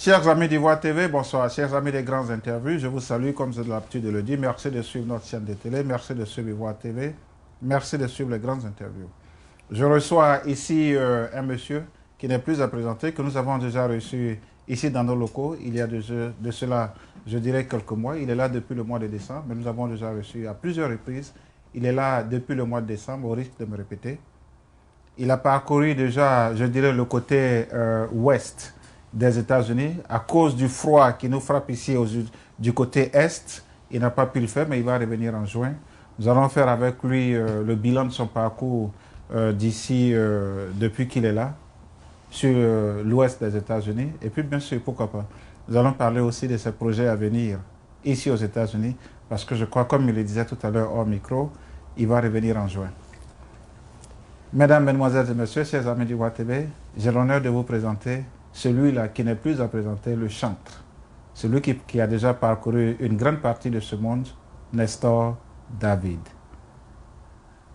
Chers amis d'Ivoire TV, bonsoir. Chers amis des grands interviews, je vous salue comme j'ai l'habitude de le dire. Merci de suivre notre chaîne de télé, merci de suivre Ivoire TV, merci de suivre les grandes interviews. Je reçois ici un monsieur qui n'est plus à présenter, que nous avons déjà reçu ici dans nos locaux. Il y a de cela, je dirais, quelques mois. Il est là depuis le mois de décembre, mais nous avons déjà reçu à plusieurs reprises. Il est là depuis le mois de décembre, au risque de me répéter. Il a parcouru déjà, je dirais, le côté ouest des États-Unis. À cause du froid qui nous frappe ici du côté est, il n'a pas pu le faire, mais il va revenir en juin. Nous allons faire avec lui le bilan de son parcours d'ici, depuis qu'il est là, sur l'ouest des États-Unis. Et puis, bien sûr, pourquoi pas, nous allons parler aussi de ses projets à venir ici aux États-Unis, parce que je crois, comme il le disait tout à l'heure hors micro, il va revenir en juin. Mesdames, Mesdemoiselles et Messieurs, chers amis du Ivoire TV, j'ai l'honneur de vous présenter celui-là qui n'est plus à présenter, le chantre. Celui qui a déjà parcouru une grande partie de ce monde, Nestor David.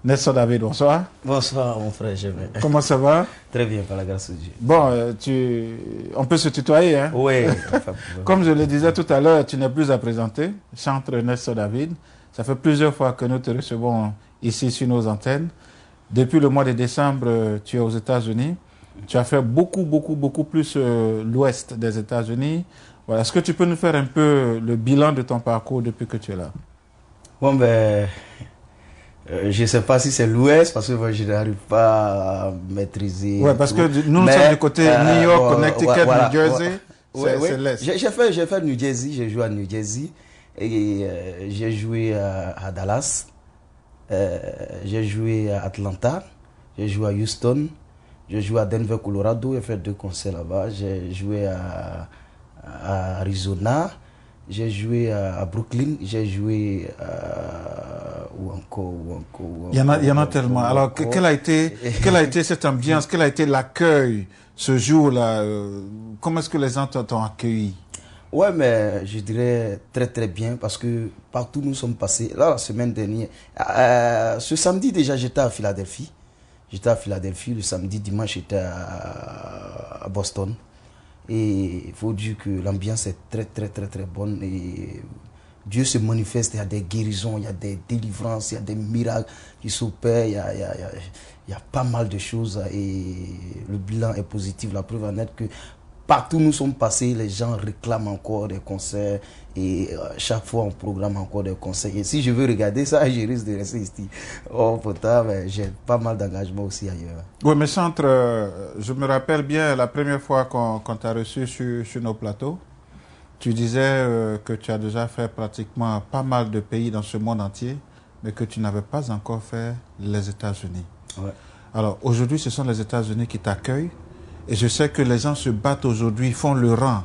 Nestor David, bonsoir. Bonsoir, mon frère Germain. Comment ça va? Très bien, par la grâce de Dieu. Bon, on peut se tutoyer, hein? Oui. Comme je le disais tout à l'heure, tu n'es plus à présenter, chantre Nestor David. Ça fait plusieurs fois que nous te recevons ici sur nos antennes. Depuis le mois de décembre, tu es aux États-Unis. Tu as fait beaucoup plus l'ouest des États-Unis. Voilà. Est-ce que tu peux nous faire un peu le bilan de ton parcours depuis que tu es là? Bon, ben, je ne sais pas si c'est l'ouest parce que je n'arrive pas à maîtriser. Oui, parce que nous sommes du côté New York, Connecticut, voilà, New Jersey. C'est l'est. J'ai fait New Jersey, j'ai joué à New Jersey et j'ai joué à Dallas, j'ai joué à Atlanta, j'ai joué à Houston. J'ai joué à Denver, Colorado, j'ai fait 2 concerts là-bas. J'ai joué à Arizona, j'ai joué à Brooklyn, j'ai joué à... Où encore. Il y en a tellement. Alors, quelle a été cette ambiance, quel a été l'accueil ce jour-là? Comment est-ce que les gens t'ont accueilli? Ouais, mais je dirais très bien parce que partout nous sommes passés. Là, la semaine dernière, ce samedi déjà, j'étais à Philadelphie. J'étais à Philadelphie le samedi, dimanche j'étais à Boston. Et il faut dire que l'ambiance est très bonne. Et Dieu se manifeste, il y a des guérisons, il y a des délivrances, il y a des miracles qui s'opèrent, il y a pas mal de choses. Et le bilan est positif. La preuve en est que partout où nous sommes passés, les gens réclament encore des concerts et chaque fois on programme encore des concerts. Et si je veux regarder ça, je risque de rester ici. Oh putain, j'ai pas mal d'engagement aussi ailleurs. Oui, mais Chantre, je me rappelle bien la première fois qu'on t'a reçu sur nos plateaux, tu disais que tu as déjà fait pratiquement pas mal de pays dans ce monde entier, mais que tu n'avais pas encore fait les États-Unis. Ouais. Alors aujourd'hui, ce sont les États-Unis qui t'accueillent. Et je sais que les gens se battent aujourd'hui, font le rang.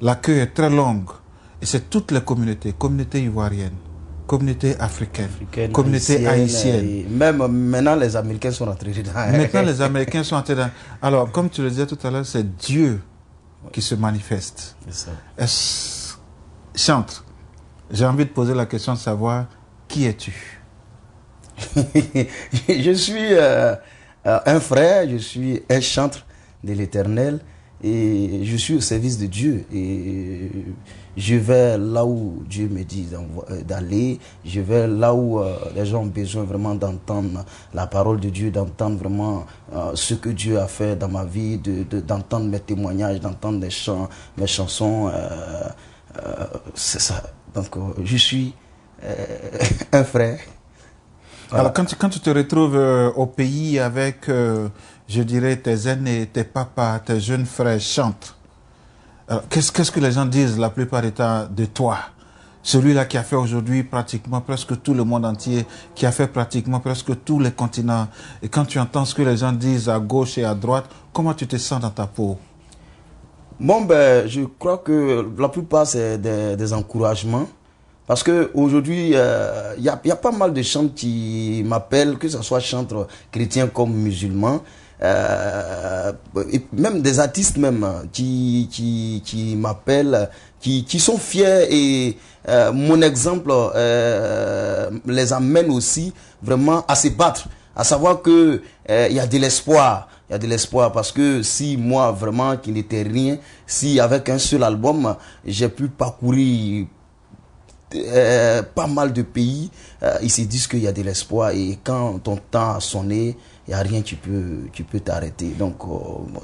L'accueil est très long. Et c'est toutes les communautés, communauté ivoirienne, communauté africaine, communauté haïtienne. Même maintenant, les Américains sont entrés dedans. Maintenant, les Américains sont entrés dedans. Alors, comme tu le disais tout à l'heure, c'est Dieu qui se manifeste. C'est ça. Chantre, j'ai envie de poser la question de savoir, qui es-tu? Je suis un frère, je suis un chantre de l'Éternel et je suis au service de Dieu et je vais là où Dieu me dit d'aller, je vais là où les gens ont besoin vraiment d'entendre la parole de Dieu, d'entendre vraiment ce que Dieu a fait dans ma vie, d'entendre mes témoignages, d'entendre mes chansons, c'est ça. Donc je suis un frère. Voilà. Alors, quand tu te retrouves au pays avec, je dirais, tes aînés, tes papas, tes jeunes frères chantent, qu'est-ce que les gens disent la plupart du temps de toi? Celui-là qui a fait aujourd'hui pratiquement presque tout le monde entier, qui a fait pratiquement presque tous les continents. Et quand tu entends ce que les gens disent à gauche et à droite, comment tu te sens dans ta peau? Bon, ben, je crois que la plupart, c'est des encouragements. Parce qu'aujourd'hui, il y a pas mal de chantres qui m'appellent, que ce soit chantres chrétiens comme musulmans, et même des artistes même qui m'appellent, qui sont fiers et mon exemple les amène aussi vraiment à se battre, à savoir que il y a de l'espoir Il y a de l'espoir parce que si moi, vraiment, qui n'étais rien, si avec un seul album, j'ai pu parcourir pas mal de pays, ils se disent qu'il y a de l'espoir et quand ton temps a sonné, il n'y a rien qui peut t'arrêter. Donc,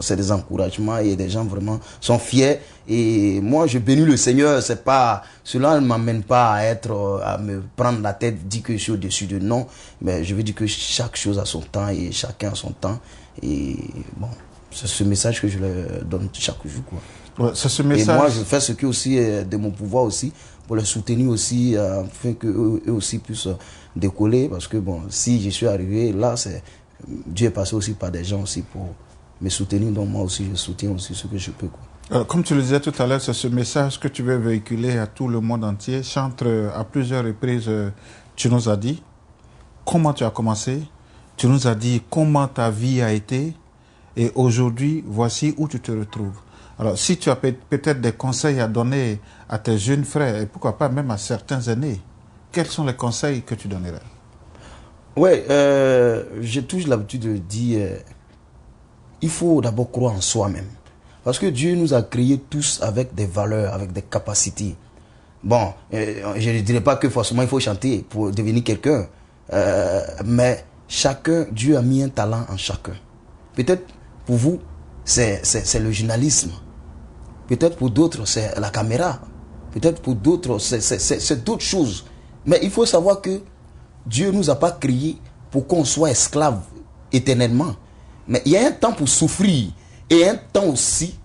c'est des encouragements et des gens vraiment sont fiers. Et moi, je bénis le Seigneur. C'est pas, cela ne m'amène pas à me prendre la tête, dire que je suis au-dessus de non. Mais je veux dire que chaque chose a son temps et chacun a son temps. Et bon, c'est ce message que je leur donne chaque jour, quoi. Ouais, c'est ce message. Et moi, je fais ce qui aussi est de mon pouvoir aussi, pour les soutenir aussi, afin qu'eux aussi puissent décoller. Parce que bon, si je suis arrivé là, Dieu est passé aussi par des gens aussi pour me soutenir. Donc moi aussi, je soutiens aussi ce que je peux, quoi. Comme tu le disais tout à l'heure, c'est ce message que tu veux véhiculer à tout le monde entier. Chantre, à plusieurs reprises, tu nous as dit comment tu as commencé, tu nous as dit comment ta vie a été, et aujourd'hui, voici où tu te retrouves. Alors, si tu as peut-être des conseils à donner à tes jeunes frères, et pourquoi pas même à certains aînés, quels sont les conseils que tu donnerais? Oui, j'ai toujours l'habitude de dire, il faut d'abord croire en soi-même. Parce que Dieu nous a créés tous avec des valeurs, avec des capacités. Bon, je ne dirais pas que forcément il faut chanter pour devenir quelqu'un. Mais chacun, Dieu a mis un talent en chacun. Peut-être pour vous, c'est le journalisme. Peut-être pour d'autres, c'est la caméra. Peut-être pour d'autres, c'est d'autres choses. Mais il faut savoir que Dieu ne nous a pas créés pour qu'on soit esclave éternellement. Mais il y a un temps pour souffrir. Et un temps aussi,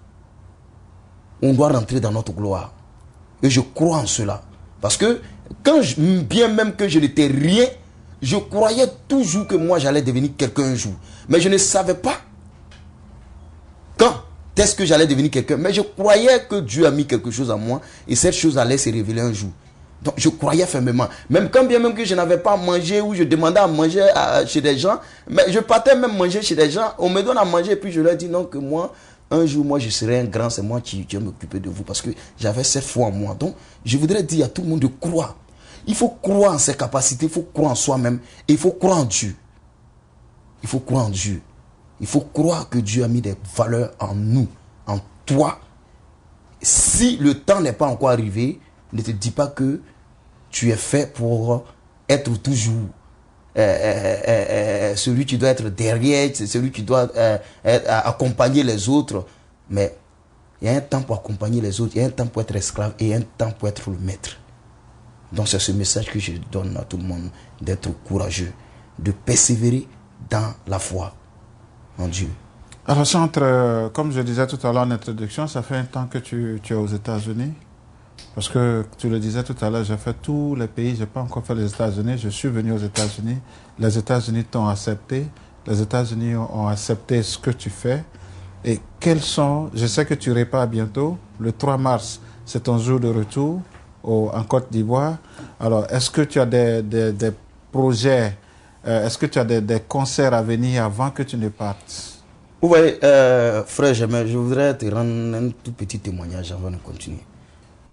on doit rentrer dans notre gloire. Et je crois en cela. Parce que, bien même que je n'étais rien, je croyais toujours que moi j'allais devenir quelqu'un un jour. Mais je ne savais pas quand est-ce que j'allais devenir quelqu'un. Mais je croyais que Dieu a mis quelque chose en moi et cette chose allait se révéler un jour. Donc je croyais fermement. Même quand bien même que je n'avais pas mangé ou je demandais à manger chez des gens, mais je partais même manger chez des gens, on me donne à manger et puis je leur dis non que moi, un jour moi je serai un grand, c'est moi qui vais m'occuper de vous parce que j'avais cette foi en moi. Donc je voudrais dire à tout le monde de croire. Il faut croire en ses capacités, il faut croire en soi-même et il faut croire en Dieu. Il faut croire en Dieu. Il faut croire que Dieu a mis des valeurs en nous, en toi. Si le temps n'est pas encore arrivé, ne te dis pas que tu es fait pour être toujours celui qui doit être derrière, celui qui doit accompagner les autres. Mais il y a un temps pour accompagner les autres, il y a un temps pour être esclave et un temps pour être le maître. Donc c'est ce message que je donne à tout le monde, d'être courageux, de persévérer dans la foi en Dieu. Alors Chantre, comme je disais tout à l'heure en introduction, ça fait un temps que tu es aux États-Unis. Parce que tu le disais tout à l'heure, j'ai fait tous les pays, je n'ai pas encore fait les États-Unis, je suis venu aux États-Unis. Les États-Unis t'ont accepté, les États-Unis ont accepté ce que tu fais. Et quels sont, je sais que tu repars bientôt, le 3 mars, c'est ton jour de retour en Côte d'Ivoire. Alors, est-ce que tu as des projets, est-ce que tu as des concerts à venir avant que tu ne partes? Oui, frère, je voudrais te rendre un tout petit témoignage avant de continuer.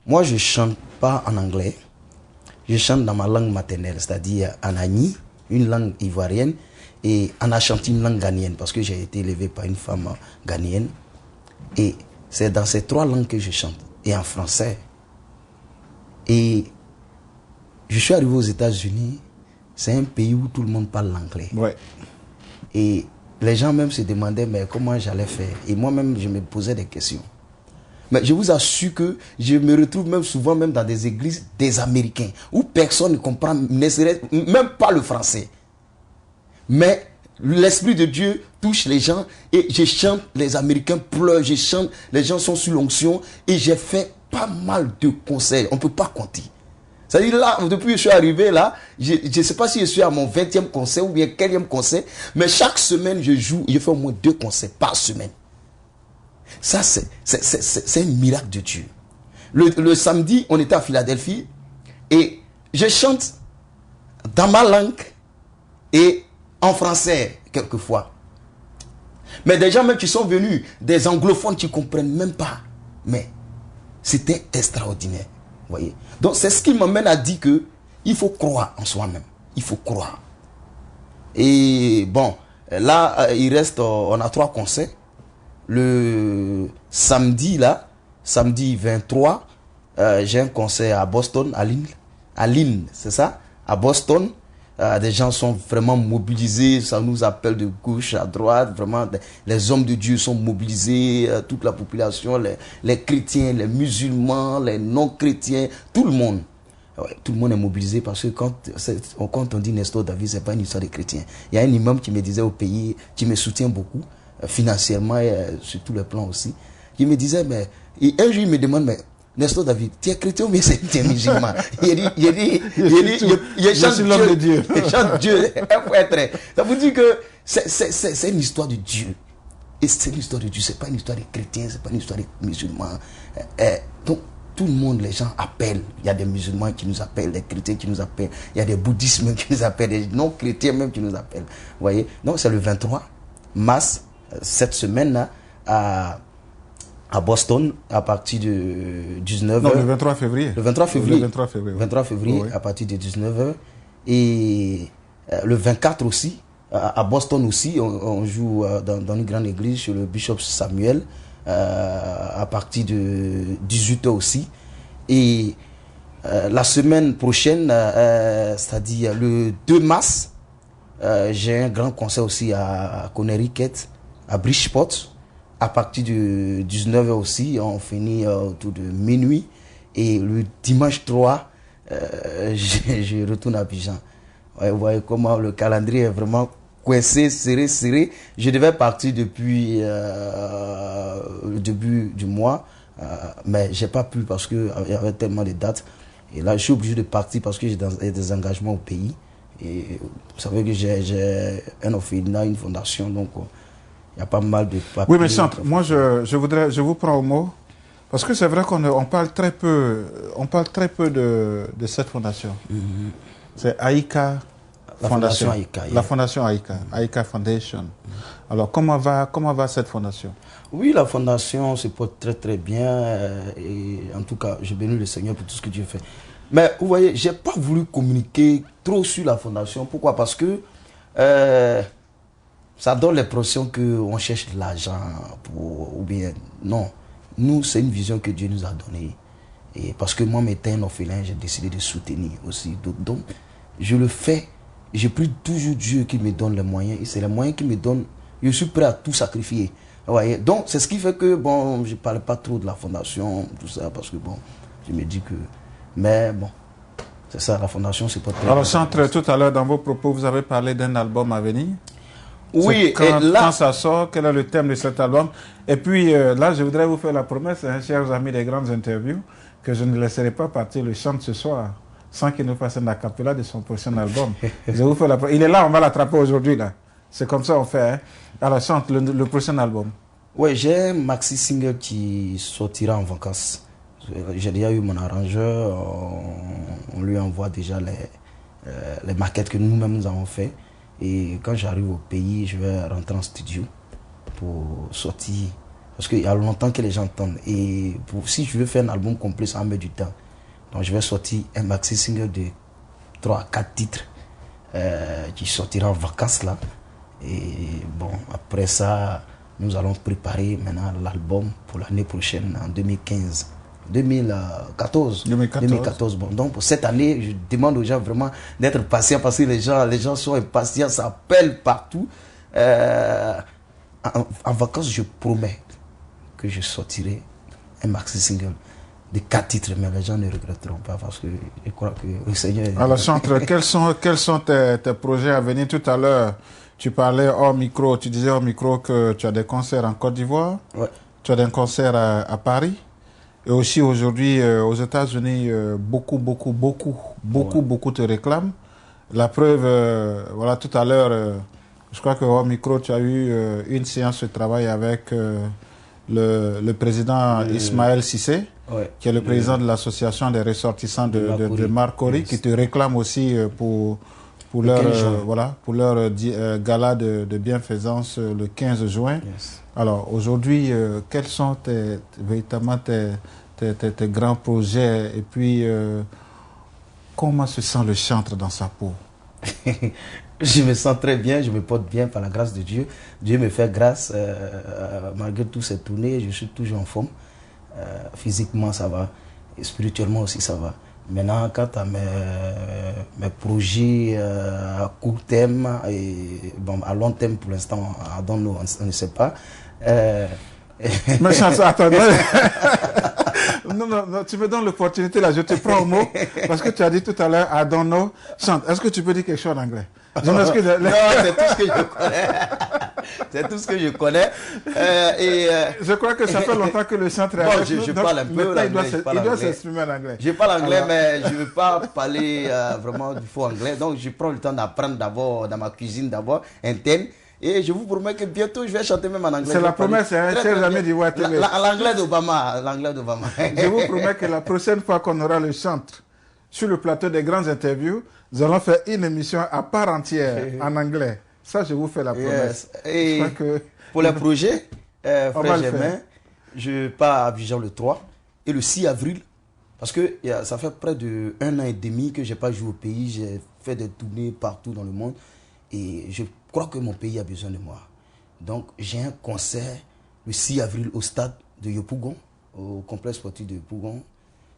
Moi, je ne chante pas en anglais. Je chante dans ma langue maternelle, c'est-à-dire en Agni, une langue ivoirienne, et en Ashanti, une langue ghanéenne, parce que j'ai été élevé par une femme ghanéenne. Et c'est dans ces trois langues que je chante, et en français. Et je suis arrivé aux États-Unis, c'est un pays où tout le monde parle l'anglais. Ouais. Et les gens même se demandaient mais comment j'allais faire. Et moi-même, je me posais des questions. Mais je vous assure que je me retrouve même souvent même dans des églises des Américains où personne ne comprend, ne serait même pas le français. Mais l'Esprit de Dieu touche les gens et je chante, les Américains pleurent, je chante, les gens sont sous l'onction et j'ai fait pas mal de concerts, on ne peut pas compter. C'est-à-dire là, depuis que je suis arrivé là, je ne sais pas si je suis à mon 20e concert ou bien 15e concert, mais chaque semaine je joue, je fais au moins 2 concerts par semaine. Ça, c'est un miracle de Dieu. Le samedi, on était à Philadelphie et je chante dans ma langue et en français quelquefois. Mais des gens même qui sont venus, des anglophones qui ne comprennent même pas. Mais c'était extraordinaire. Voyez. Donc c'est ce qui m'amène à dire que il faut croire en soi-même. Il faut croire. Et bon, Là, il reste, on a 3 concerts. Le samedi, là, samedi 23, j'ai un concert à Boston, à Lille, c'est ça, à Boston. Des gens sont vraiment mobilisés, ça nous appelle de gauche à droite, vraiment les hommes de Dieu sont mobilisés, toute la population, les chrétiens, les musulmans, les non-chrétiens, tout le monde. Ouais, tout le monde est mobilisé parce que quand on dit Nestor David, c'est pas une histoire de chrétiens. Il y a un imam qui me disait au pays, qui me soutient beaucoup, financièrement et sur tous les plans aussi, qui me disait, mais un jour il me demande, mais Nestor David, tu es chrétien ou bien tu es musulman? Il chante Dieu. Il chante Dieu. Ça vous dit que c'est une histoire de Dieu. Et c'est une histoire de Dieu. C'est pas une histoire de chrétiens, c'est pas une histoire de musulmans. Donc, tout le monde, les gens appellent. Il y a des musulmans qui nous appellent, des chrétiens qui nous appellent. Il y a des bouddhistes même qui nous appellent, des non-chrétiens même qui nous appellent. Vous voyez? Donc, c'est le 23 mars, cette semaine-là, à Boston, à partir de 19h. Non, le 23 février. Le 23 février. Le 23 février. 23 février, oui. À partir de 19h. Et le 24 aussi, à Boston aussi, on joue dans une grande église sur le Bishop Samuel, à partir de 18h aussi. Et la semaine prochaine, c'est-à-dire le 2 mars, j'ai un grand concert aussi à Connecticut, à Bridgeport. À partir de 19h aussi, on finit autour de minuit. Et le dimanche 3, je retourne à Abidjan. Ouais, vous voyez comment le calendrier est vraiment coincé, serré. Je devais partir depuis le début du mois, mais j'ai pas pu parce qu'il y avait tellement de dates. Et là, je suis obligé de partir parce que j'ai des engagements au pays. Et vous savez que j'ai un orphelinat, une fondation, donc il y a pas mal de papiers. Oui, mais Chantre, moi je vous prends au mot, parce que c'est vrai qu'on parle très peu, de cette fondation. C'est Aïka Fondation. La fondation Aïka, Aïka Foundation. Alors comment va cette fondation? Oui, la fondation se porte très très bien, et en tout cas, je bénis le Seigneur pour tout ce que Dieu fait. Mais vous voyez, j'ai pas voulu communiquer trop sur la fondation. Pourquoi? Parce que ça donne l'impression qu'on cherche de l'argent ou bien non. Nous, c'est une vision que Dieu nous a donnée. Et parce que moi, m'étant un orphelin, j'ai décidé de soutenir aussi. Donc, je le fais. Je prie toujours Dieu qui me donne les moyens. Et c'est les moyens qui me donnent. Je suis prêt à tout sacrifier. Vous voyez? Donc, c'est ce qui fait que, bon, je ne parle pas trop de la fondation, tout ça, parce que, bon, je me dis que... Mais, bon, c'est ça, la fondation, c'est pas très... Alors, Chantre, tout à l'heure, dans vos propos, vous avez parlé d'un album à venir. Oui, quand là... ça sort, quel est le thème de cet album? Et puis, là, je voudrais vous faire la promesse, hein, chers amis des grandes interviews, que je ne laisserai pas partir le chant ce soir, sans qu'il nous fasse un acapella de son prochain album. Je vous fais la promesse. Il est là, on va l'attraper aujourd'hui, là. C'est comme ça on fait. Hein. Alors, chante le prochain album. Oui, j'ai un maxi single qui sortira en vacances. J'ai déjà eu mon arrangeur. On lui envoie déjà les maquettes que nous-mêmes nous avons fait. Et quand j'arrive au pays, je vais rentrer en studio pour sortir. Parce qu'il y a longtemps que les gens entendent. Et si je veux faire un album complet, ça va mettre du temps. Donc je vais sortir un maxi single de 3 à 4 titres qui sortira en vacances là. Et bon, après ça, nous allons préparer maintenant l'album pour l'année prochaine, en 2014. Bon, donc pour cette année, je demande aux gens vraiment d'être patients parce que les gens sont impatients, ça appelle partout. En vacances, je promets que je sortirai un maxi single de 4 titres, mais les gens ne regretteront pas parce que je crois que le Seigneur... Alors Chantre, quels sont tes projets à venir? Tout à l'heure, tu parlais hors micro, tu disais hors micro que tu as des concerts en Côte d'Ivoire, ouais. Tu as des concerts à Paris, et aussi aujourd'hui aux États-Unis, beaucoup te réclament. La preuve, voilà, tout à l'heure, je crois que hors micro, tu as eu une séance de travail avec le président Ismaël Cissé, ouais. Qui est le président de l'association des ressortissants de Marcory, yes. Qui te réclame aussi pour leur gala de bienfaisance le 15 juin. Yes. Alors aujourd'hui, quels sont véritablement tes grands projets et puis comment se sent le chantre dans sa peau? Je me sens très bien, je me porte bien par la grâce de Dieu. Dieu me fait grâce, malgré toutes ces tournées, je suis toujours en forme. Physiquement, ça va. Et spirituellement aussi, ça va. Maintenant, quant à mes projets à court terme et bon, à long terme, pour l'instant, on ne sait pas. Mais attends, non, tu me donnes l'opportunité là, je te prends au mot, parce que tu as dit tout à l'heure, I don't know, chante. Est-ce que tu peux dire quelque chose en anglais? Non, c'est tout ce que je connais. C'est tout ce que je connais. Je crois que ça fait longtemps que le chantre est avec nous. Je parle un peu l'anglais. Il doit s'exprimer en anglais. Je parle anglais, mais je ne veux pas parler vraiment du faux anglais. Donc, je prends le temps d'apprendre d'abord dans ma cuisine, d'abord, interne. Et je vous promets que bientôt, je vais chanter même en anglais. C'est la promesse, hein, chers amis du TV. L'anglais d'Obama. Je vous promets que la prochaine fois qu'on aura le chantre sur le plateau des grandes interviews, nous allons faire une émission à part entière en anglais. Ça, je vous fais la promesse. Yes. Et pour les projets, frère Germain, je pars à Abidjan le 3 et le 6 avril, parce que ça fait près de 1 an et demi que je n'ai pas joué au pays. J'ai fait des tournées partout dans le monde et je crois que mon pays a besoin de moi. Donc, j'ai un concert le 6 avril au stade de Yopougon, au complexe sportif de Yopougon.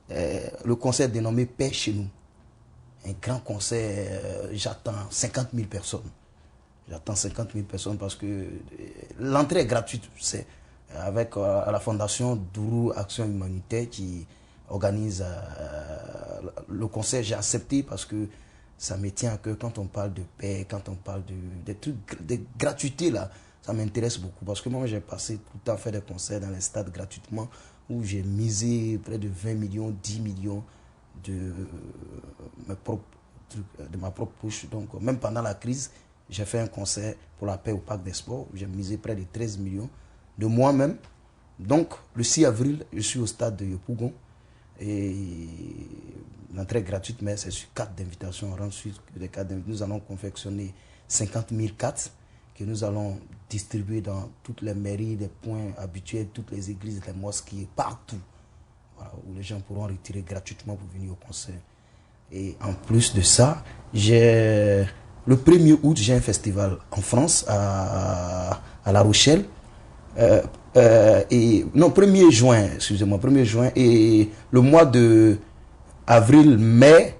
Le concert dénommé Paix chez nous. Un grand concert, j'attends 50 000 personnes. J'attends 50 000 personnes parce que l'entrée est gratuite. C'est avec la fondation Dourou Action Humanitaire qui organise le concert. J'ai accepté parce que ça me tient à cœur quand on parle de paix, quand on parle des trucs, de gratuité là. Ça m'intéresse beaucoup parce que moi j'ai passé tout le temps à faire des concerts dans les stades gratuitement où j'ai misé près de 20 millions, 10 millions de ma propre poche. Donc même pendant la crise, j'ai fait un concert pour la paix au Parc des Sports. J'ai misé près de 13 millions de moi-même. Donc le 6 avril, je suis au stade de Yopougon. Et l'entrée est gratuite, mais c'est sur carte d'invitation. Nous allons confectionner 50 000 cartes que nous allons distribuer dans toutes les mairies, des points habituels, toutes les églises, les mosquées, partout. Voilà, où les gens pourront retirer gratuitement pour venir au concert. Et en plus de ça, le 1er août, j'ai un festival en France, à La Rochelle. 1er juin, excusez-moi, 1er juin. Et le mois de avril, mai,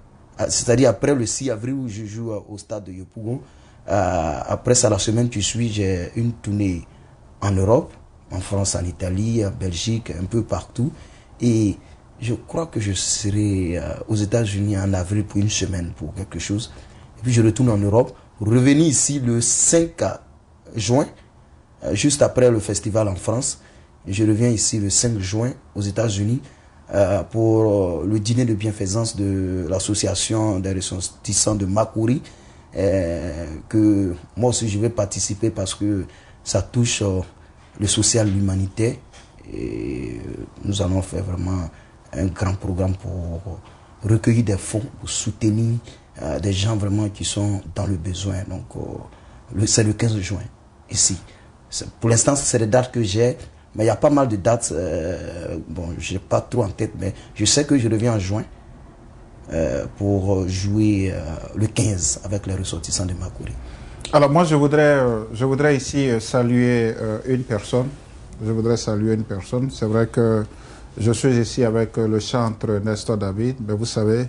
c'est-à-dire après le 6 avril où je joue au stade de Yopougon, après ça, la semaine qui suit, j'ai une tournée en Europe, en France, en Italie, en Belgique, un peu partout. Et je crois que je serai aux États-Unis en avril pour une semaine, pour quelque chose. Et puis je retourne en Europe, revenir ici le 5 juin, juste après le festival en France. Je reviens ici le 5 juin aux États-Unis pour le dîner de bienfaisance de l'association des ressortissants de Makuri, que moi aussi je vais participer parce que ça touche le social, l'humanité. Et nous allons faire vraiment un grand programme pour recueillir des fonds, pour soutenir des gens vraiment qui sont dans le besoin. Donc c'est le 15 juin ici. Pour l'instant, c'est les dates que j'ai, mais il y a pas mal de dates. Bon, je n'ai pas trop en tête, mais je sais que je reviens en juin pour jouer le 15 avec les ressortissants de Makuri. Alors moi, je voudrais ici saluer une personne. Je voudrais saluer une personne. C'est vrai que je suis ici avec le chantre Nestor David, mais vous savez,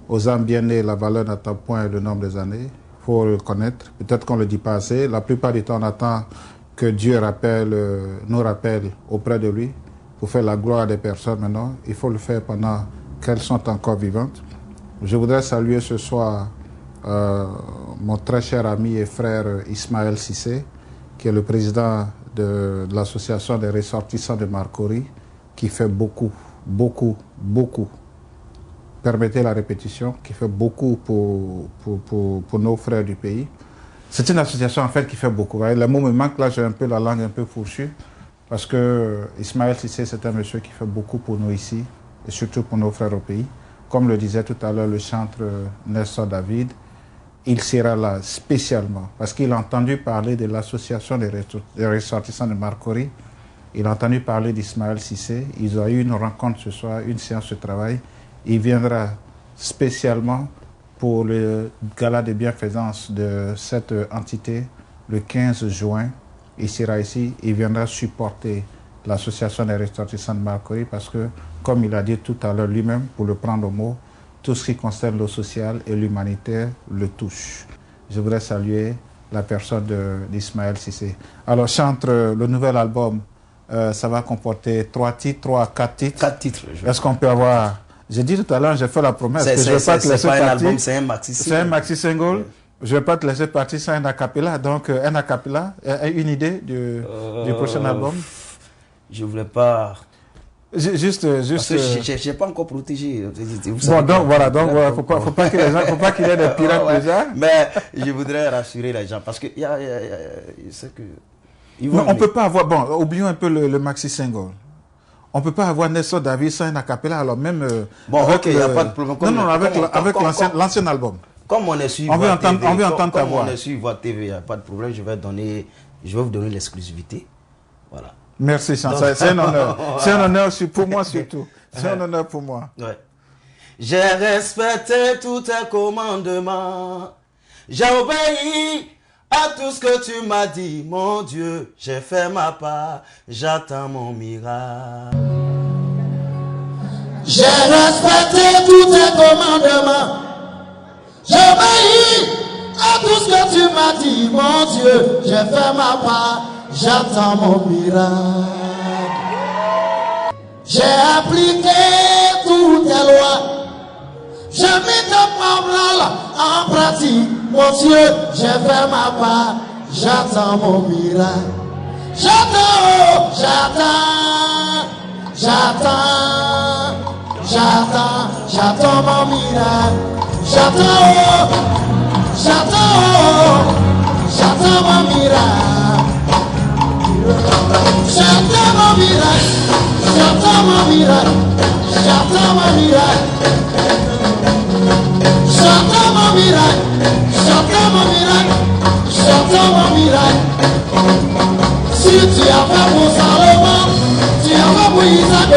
aux âmes bien nées, la valeur n'attend point le nombre des années. Il faut le connaître. Peut-être qu'on ne le dit pas assez. La plupart du temps, on attend que Dieu nous rappelle auprès de lui pour faire la gloire des personnes. Maintenant, il faut le faire pendant qu'elles sont encore vivantes. Je voudrais saluer ce soir mon très cher ami et frère Ismaël Cissé, qui est le président de l'association des ressortissants de Makuri, qui fait beaucoup, permettez la répétition, qui fait beaucoup pour nos frères du pays. C'est une association en fait qui fait beaucoup. Le mot me manque, là j'ai un peu la langue un peu fourchue, parce que Ismaël Cissé, c'est un monsieur qui fait beaucoup pour nous ici, et surtout pour nos frères au pays. Comme le disait tout à l'heure le chantre Nestor David, il sera là spécialement, parce qu'il a entendu parler de l'association des ressortissants de Makuri, il a entendu parler d'Ismaël Cissé, ils ont eu une rencontre ce soir, une séance de travail, il viendra spécialement pour le gala de bienfaisance de cette entité le 15 juin. Il sera ici, il viendra supporter l'association des ressortissants de Marcory parce que, comme il a dit tout à l'heure lui-même, pour le prendre au mot, tout ce qui concerne le social et l'humanitaire le touche. Je voudrais saluer la personne d'Ismaël Cissé. Alors, chantre le nouvel album, ça va comporter 3 titres, 3 à 4 titres. 4 titres. Est-ce qu'on peut avoir... J'ai dit tout à l'heure, j'ai fait la promesse que je ne vais pas te laisser partir. C'est un maxi single. C'est un maxi single. Je ne vais pas te laisser partir sans un acapella. Donc, un acapella, une idée du prochain album? Je ne voulais pas... Juste. Parce que je n'ai pas encore protégé. Bon, donc voilà, faut pas qu'il y ait des pirates déjà. Mais je voudrais rassurer les gens parce que c'est que. Non, on ne peut pas avoir. Bon, oublions un peu le maxi single. On ne peut pas avoir Nelson David sans un acapella, alors même. Bon, ok, il n'y a pas de problème. Non, avec l'ancien album. Comme on est sur on veut entendre ta voix. On est sur Voix TV, il n'y a pas de problème. Je vais vous donner l'exclusivité. Voilà. Merci, Chantal. C'est un honneur. C'est un honneur pour moi surtout. C'est un honneur pour moi. Ouais. J'ai respecté tous tes commandements. J'ai obéi à tout ce que tu m'as dit. Mon Dieu, j'ai fait ma part. J'attends mon miracle. J'ai respecté tous tes commandements. J'ai obéi à tout ce que tu m'as dit. Mon Dieu, j'ai fait ma part. J'attends mon miracle. J'ai appliqué toutes tes lois. J'ai mis ta parole en pratique. Mon Dieu, j'ai fait ma part. J'attends mon miracle. J'attends mon miracle. J'attends mon miracle. J'attends mon miracle, j'attends mon miracle, j'attends mon miracle, j'attends mon miracle, j'attends mon miracle, j'attends mon miracle. Si tu as fait pour Salomon, tu as fait pour Isaac,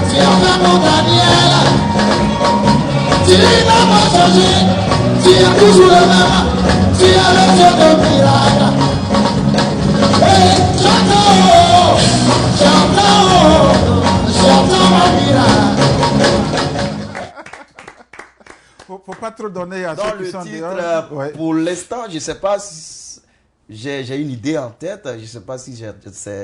tu as fait pour Daniel, tu n'as pas changé, tu es toujours le même, tu es le Dieu de miracle. Faut pas trop donner à dans ceux qui sont titre, ouais. Pour l'instant, je ne sais pas si j'ai une idée en tête. Je ne sais pas si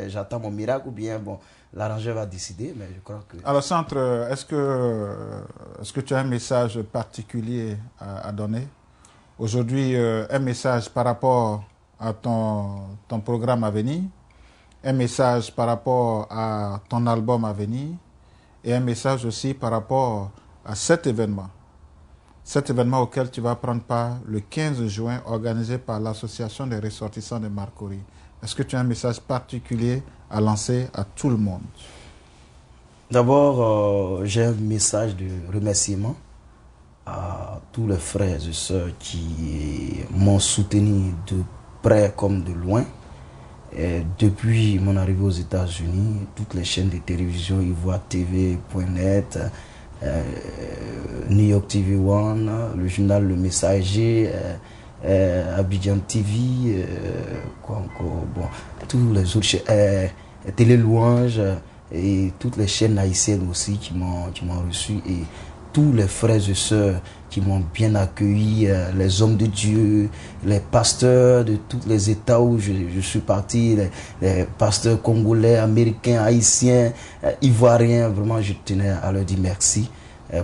j'attends mon miracle ou bien bon, l'arrangeur va décider, mais je crois que... Alors, Centre, est-ce que tu as un message particulier à donner? Aujourd'hui, un message par rapport à ton programme à venir, un message par rapport à ton album à venir et un message aussi par rapport à cet événement auquel tu vas prendre part le 15 juin organisé par l'association des ressortissants de Marcory. Est-ce que tu as un message particulier à lancer à tout le monde? D'abord, j'ai un message de remerciement à tous les frères et sœurs qui m'ont soutenu de près comme de loin. Et depuis mon arrivée aux États-Unis, toutes les chaînes de télévision, Ivoire TV.net, New York TV One, le journal Le Messager, Abidjan TV, quoi encore, bon, tous les autres chaînes, Télé Louange et toutes les chaînes haïtiennes aussi qui m'ont reçu, et tous les frères et sœurs qui m'ont bien accueilli, les hommes de Dieu, les pasteurs de tous les États où je suis parti, les pasteurs congolais, américains, haïtiens, ivoiriens. Vraiment, je tenais à leur dire merci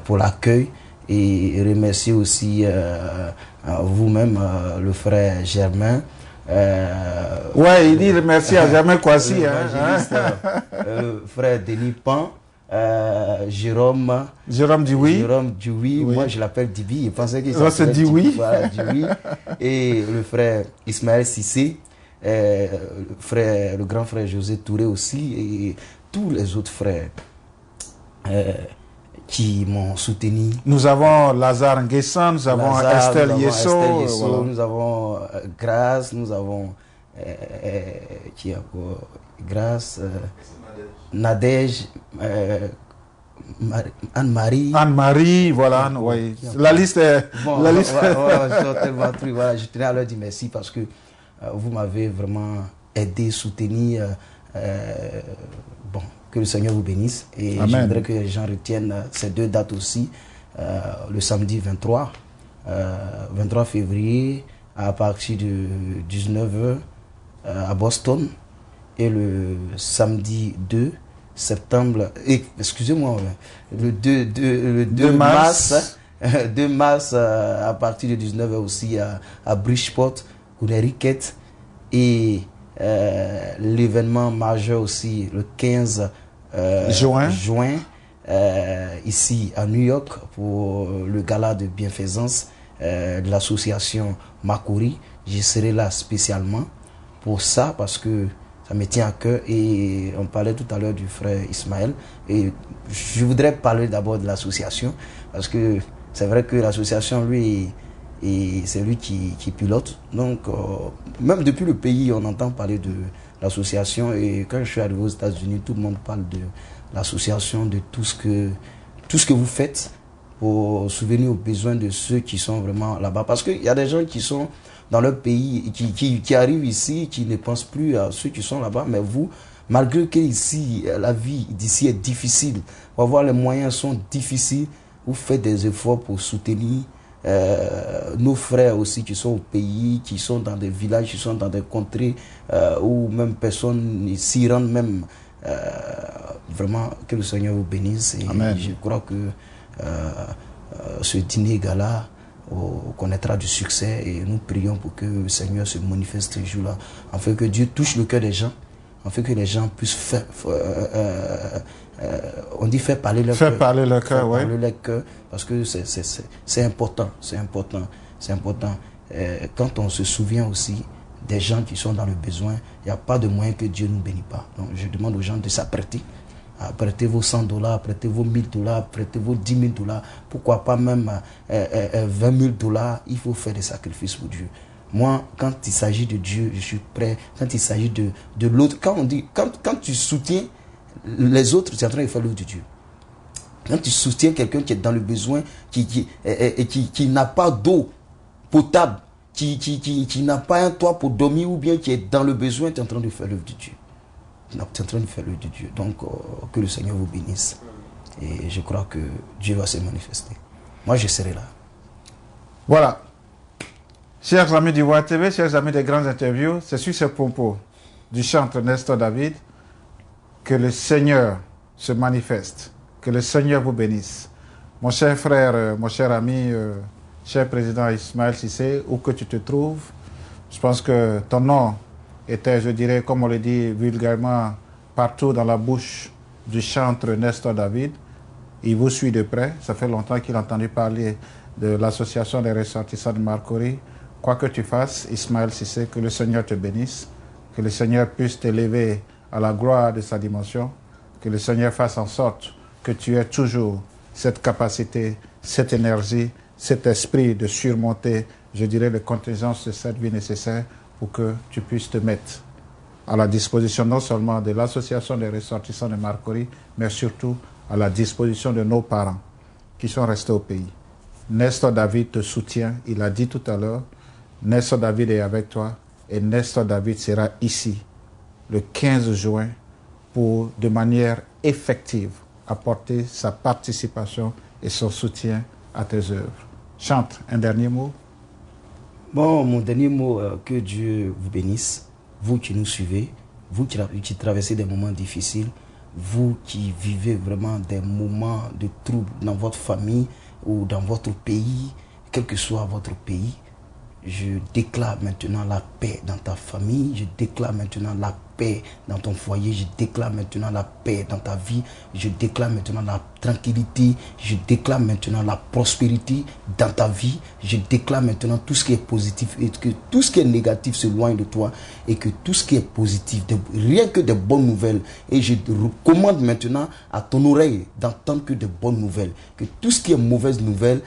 pour l'accueil et remercier aussi vous-même, le frère Germain. Ouais, il dit merci à Germain Kwasi. Frère Denis Pan. Jérôme Dioui. Oui. Moi je l'appelle Dibi, il pensait qu'il s'appelait Dioui. Voilà, Dioui. Et le frère Ismaël Cissé, le grand frère José Touré aussi, et tous les autres frères qui m'ont soutenu. Nous avons Lazare Nguessan, nous avons Estelle Yesso, voilà. Nous avons Grâce, nous avons qui a Grâce, Nadège, Anne-Marie. Anne-Marie, voilà, oui. La liste est... Bon, la liste... voilà, je tenais à leur dire merci parce que vous m'avez vraiment aidé, soutenu. Bon, que le Seigneur vous bénisse. Et Amen. je voudrais que les gens retiennent ces deux dates aussi. Le samedi 23 février à partir de 19h à Boston. Et le samedi 2 septembre, excusez-moi, le 2 mars, 2 mars à partir de 19h aussi à Bridgeport, Connecticut. Et l'événement majeur aussi le 15 juin ici à New York pour le gala de bienfaisance de l'association Makori. Je serai là spécialement pour ça parce que ça me tient à cœur. Et on parlait tout à l'heure du frère Ismaël. Et je voudrais parler d'abord de l'association parce que c'est vrai que l'association, lui, c'est lui qui pilote. Donc, même depuis le pays, on entend parler de l'association. Et quand je suis arrivé aux États-Unis, tout le monde parle de l'association, de tout ce que vous faites pour souvenir aux besoins de ceux qui sont vraiment là-bas. Parce qu'il y a des gens qui sont dans leur pays, qui arrivent ici, qui ne pensent plus à ceux qui sont là-bas. Mais vous, malgré que ici, la vie d'ici est difficile, on va voir les moyens sont difficiles, vous faites des efforts pour soutenir nos frères aussi qui sont au pays, qui sont dans des villages, qui sont dans des contrées où même personne s'y rend même. Vraiment, que le Seigneur vous bénisse. Et Amen. je crois que ce dîner gala connaîtra du succès et nous prions pour que le Seigneur se manifeste ce jour-là, afin que Dieu touche le cœur des gens, afin que les gens puissent faire, on dit faire parler leur cœur. Faire parler leur cœur, oui. Parler leur cœur, parce que c'est important, c'est important, c'est important. Quand on se souvient aussi des gens qui sont dans le besoin, il n'y a pas de moyen que Dieu ne nous bénisse pas. Donc je demande aux gens de s'apprêter. Prêtez vos $100, prêtez vos $1000, prêtez vos $10,000, pourquoi pas même $20,000, il faut faire des sacrifices pour Dieu. Moi, quand il s'agit de Dieu, je suis prêt. Quand il s'agit de l'autre, quand tu soutiens les autres, tu es en train de faire l'œuvre de Dieu. Quand tu soutiens quelqu'un qui est dans le besoin, qui n'a pas d'eau potable, qui n'a pas un toit pour dormir ou bien qui est dans le besoin, tu es en train de faire l'œuvre de Dieu. Tu es en train de faire l'œuvre de Dieu. Donc, que le Seigneur vous bénisse. Et je crois que Dieu va se manifester. Moi, je serai là. Voilà. Chers amis du Voix TV, chers amis des grandes interviews, c'est sur ce propos du chantre Nestor David que le Seigneur se manifeste. Que le Seigneur vous bénisse. Mon cher frère, mon cher ami, cher président Ismaël Cissé, où que tu te trouves, je pense que ton nom était, je dirais, comme on le dit vulgairement, partout dans la bouche du chantre Nestor David. Il vous suit de près. Ça fait longtemps qu'il a entendu parler de l'association des ressortissants de Marcory. Quoi que tu fasses, Ismaël Cissé, que le Seigneur te bénisse, que le Seigneur puisse t'élever à la gloire de sa dimension, que le Seigneur fasse en sorte que tu aies toujours cette capacité, cette énergie, cet esprit de surmonter, je dirais, les contingences de cette vie nécessaire pour que tu puisses te mettre à la disposition non seulement de l'association des ressortissants de Marcory, mais surtout à la disposition de nos parents qui sont restés au pays. Nestor David te soutient, il a dit tout à l'heure, Nestor David est avec toi et Nestor David sera ici le 15 juin pour, de manière effective, apporter sa participation et son soutien à tes œuvres. Chante un dernier mot. Bon, mon dernier mot, que Dieu vous bénisse, vous qui nous suivez, vous qui traversez des moments difficiles, vous qui vivez vraiment des moments de trouble dans votre famille ou dans votre pays, quel que soit votre pays, je déclare maintenant la paix dans ta famille, je déclare maintenant la paix dans ton foyer, je déclare maintenant la paix dans ta vie, je déclare maintenant la tranquillité, je déclare maintenant la prospérité dans ta vie, je déclare maintenant tout ce qui est positif et que tout ce qui est négatif s'éloigne de toi et que tout ce qui est positif, rien que des bonnes nouvelles, et je recommande maintenant à ton oreille d'entendre que des bonnes nouvelles, que tout ce qui est mauvaise nouvelle,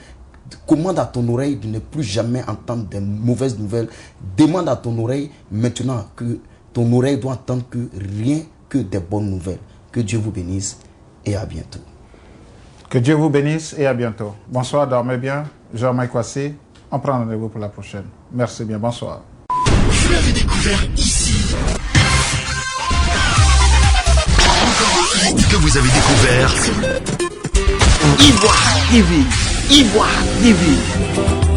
commande à ton oreille de ne plus jamais entendre de mauvaises nouvelles. Demande à ton oreille maintenant que ton oreille doit entendre que rien que des bonnes nouvelles. Que Dieu vous bénisse et à bientôt. Que Dieu vous bénisse et à bientôt. Bonsoir, dormez bien. Jean-Mike Kwasi, on prend rendez-vous pour la prochaine. Merci bien, bonsoir. Vous l'avez découvert ici. Encore un hit que vous avez découvert. Ivoire TV. Ivoire TV.